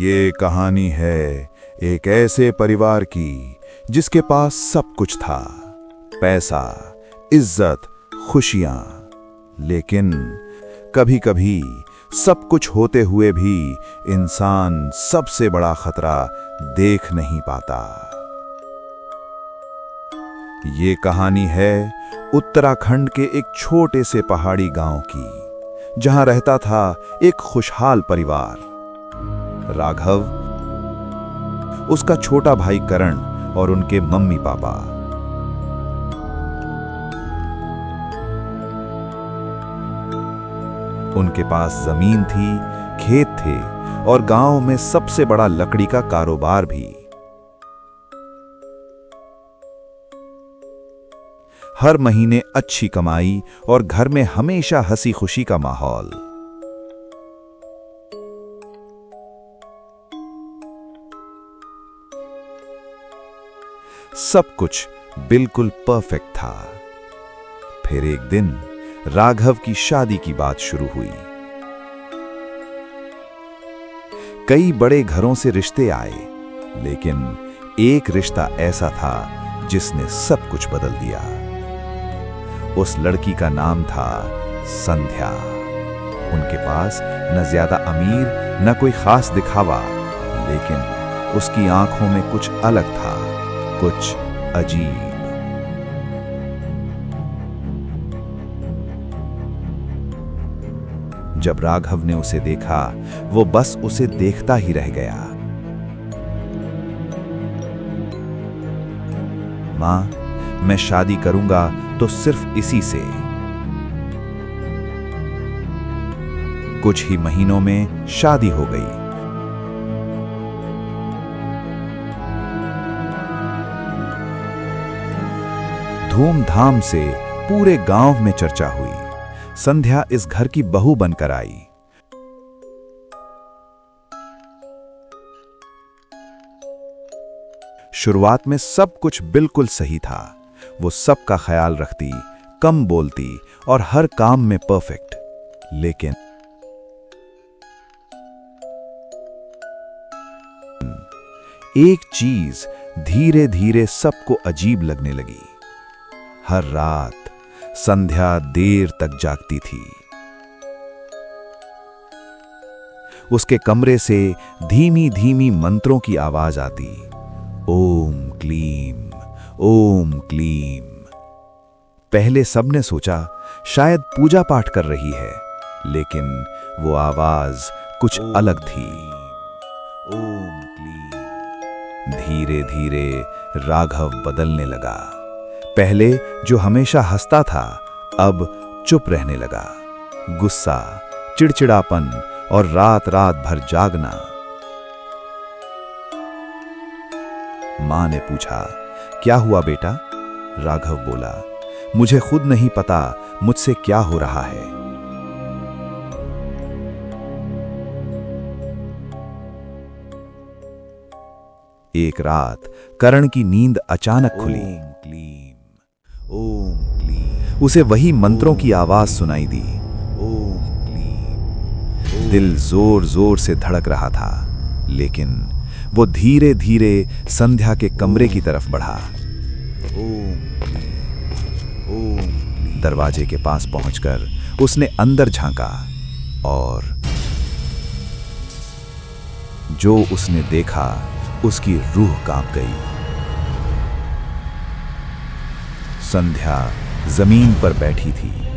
ये कहानी है एक ऐसे परिवार की जिसके पास सब कुछ था, पैसा, इज्जत, खुशियां। लेकिन कभी-कभी सब कुछ होते हुए भी इंसान सबसे बड़ा खतरा देख नहीं पाता। ये कहानी है उत्तराखंड के एक छोटे से पहाड़ी गांव की, जहां रहता था एक खुशहाल परिवार। राघव, उसका छोटा भाई करण और उनके मम्मी पापा। उनके पास जमीन थी, खेत थे और गांव में सबसे बड़ा लकड़ी का कारोबार भी। हर महीने अच्छी कमाई और घर में हमेशा हंसी खुशी का माहौल। सब कुछ बिल्कुल परफेक्ट था। फिर एक दिन राघव की शादी की बात शुरू हुई। कई बड़े घरों से रिश्ते आए, लेकिन एक रिश्ता ऐसा था जिसने सब कुछ बदल दिया। उस लड़की का नाम था संध्या। उनके पास न ज्यादा अमीर न कोई खास दिखावा, लेकिन उसकी आंखों में कुछ अलग था, कुछ अजीब। जब राघव ने उसे देखा, वो बस उसे देखता ही रह गया। मां, मैं शादी करूंगा तो सिर्फ इसी से। कुछ ही महीनों में शादी हो गई। धूमधाम से पूरे गांव में चर्चा हुई। संध्या इस घर की बहू बनकर आई। शुरुआत में सब कुछ बिल्कुल सही था। वो सबका ख्याल रखती, कम बोलती और हर काम में परफेक्ट। लेकिन एक चीज धीरे धीरे सबको अजीब लगने लगी। हर रात संध्या देर तक जागती थी। उसके कमरे से धीमी धीमी मंत्रों की आवाज आती। ओम क्लीम, ओम क्लीम। पहले सबने सोचा शायद पूजा पाठ कर रही है, लेकिन वो आवाज कुछ अलग थी। ओम क्लीम। धीरे धीरे राघव बदलने लगा। पहले जो हमेशा हंसता था, अब चुप रहने लगा। गुस्सा, चिड़चिड़ापन और रात रात भर जागना। मां ने पूछा, क्या हुआ बेटा? राघव बोला, मुझे खुद नहीं पता मुझसे क्या हो रहा है। एक रात करण की नींद अचानक खुली। ओम क्लीम, ओम क्लीम। उसे वही मंत्रों की आवाज सुनाई दी। ओम क्लीम। दिल जोर जोर से धड़क रहा था, लेकिन वो धीरे धीरे संध्या के कमरे की तरफ बढ़ा। ओम क्लीम, ओम क्लीम। दरवाजे के पास पहुंचकर उसने अंदर झांका और जो उसने देखा, उसकी रूह कांप गई। संध्या जमीन पर बैठी थी।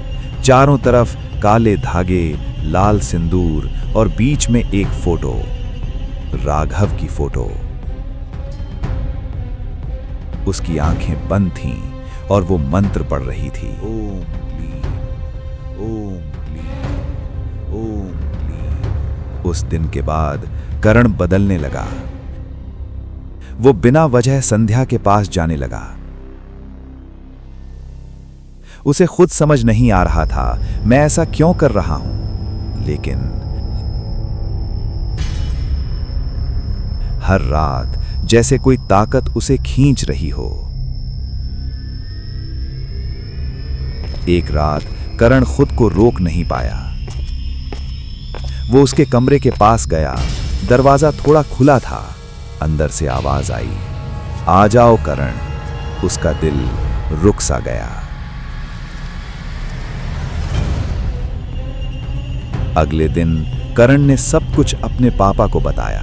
चारों तरफ काले धागे, लाल सिंदूर और बीच में एक फोटो, राघव की फोटो। उसकी आंखें बंद थीं और वो मंत्र पढ़ रही थी। ओम क्लीम, ओम क्लीम, ओम क्लीम। उस दिन के बाद करण बदलने लगा। वो बिना वजह संध्या के पास जाने लगा। उसे खुद समझ नहीं आ रहा था मैं ऐसा क्यों कर रहा हूं, लेकिन हर रात जैसे कोई ताकत उसे खींच रही हो। एक रात करण खुद को रोक नहीं पाया। वो उसके कमरे के पास गया दरवाजा थोड़ा खुला था। अंदर से आवाज आई, आ जाओ करण। उसका दिल रुक सा गया। अगले दिन करण ने सब कुछ अपने पापा को बताया।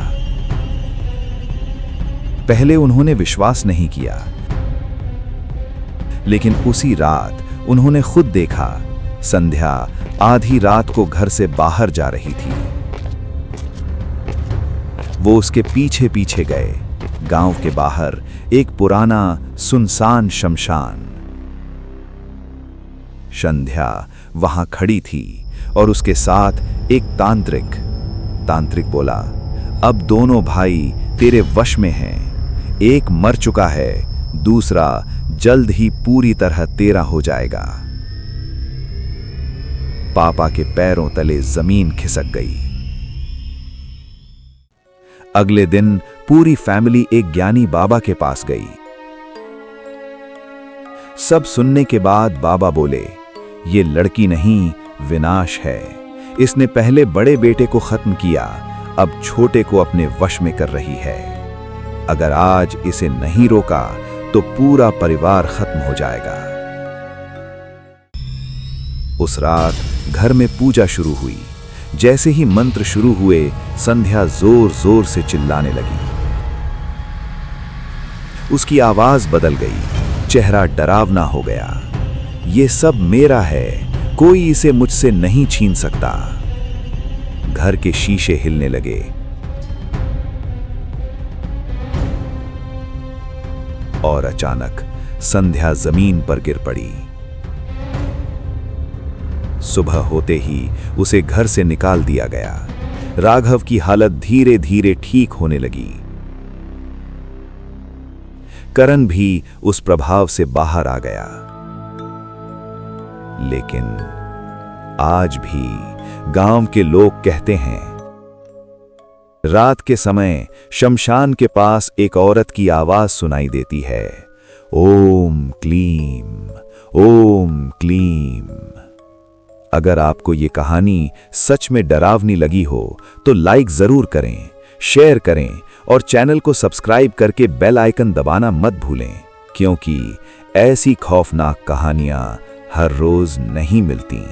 पहले उन्होंने विश्वास नहीं किया, लेकिन उसी रात उन्होंने खुद देखा, संध्या आधी रात को घर से बाहर जा रही थी। वो उसके पीछे पीछे गए। गांव के बाहर एक पुराना सुनसान शमशान। संध्या वहां खड़ी थी और उसके साथ एक तांत्रिक बोला, अब दोनों भाई तेरे वश में हैं। एक मर चुका है, दूसरा जल्द ही पूरी तरह तेरा हो जाएगा। पापा के पैरों तले जमीन खिसक गई। अगले दिन पूरी फैमिली एक ज्ञानी बाबा के पास गई। सब सुनने के बाद बाबा बोले, ये लड़की नहीं, विनाश है। इसने पहले बड़े बेटे को खत्म किया, अब छोटे को अपने वश में कर रही है। अगर आज इसे नहीं रोका तो पूरा परिवार खत्म हो जाएगा। उस रात घर में पूजा शुरू हुई। जैसे ही मंत्र शुरू हुए, संध्या जोर जोर से चिल्लाने लगी। उसकी आवाज बदल गई, चेहरा डरावना हो गया। ये सब मेरा है, कोई इसे मुझसे नहीं छीन सकता। घर के शीशे हिलने लगे। और अचानक संध्या जमीन पर गिर पड़ी। सुबह होते ही उसे घर से निकाल दिया गया। राघव की हालत धीरे धीरे ठीक होने लगी। करण भी उस प्रभाव से बाहर आ गया। लेकिन आज भी गांव के लोग कहते हैं, रात के समय शमशान के पास एक औरत की आवाज सुनाई देती है, ओम क्लीम, ओम क्लीम। अगर आपको ये कहानी सच में डरावनी लगी हो तो लाइक जरूर करें, शेयर करें और चैनल को सब्सक्राइब करके बेल आइकन दबाना मत भूलें, क्योंकि ऐसी खौफनाक कहानियां हर रोज नहीं मिलती।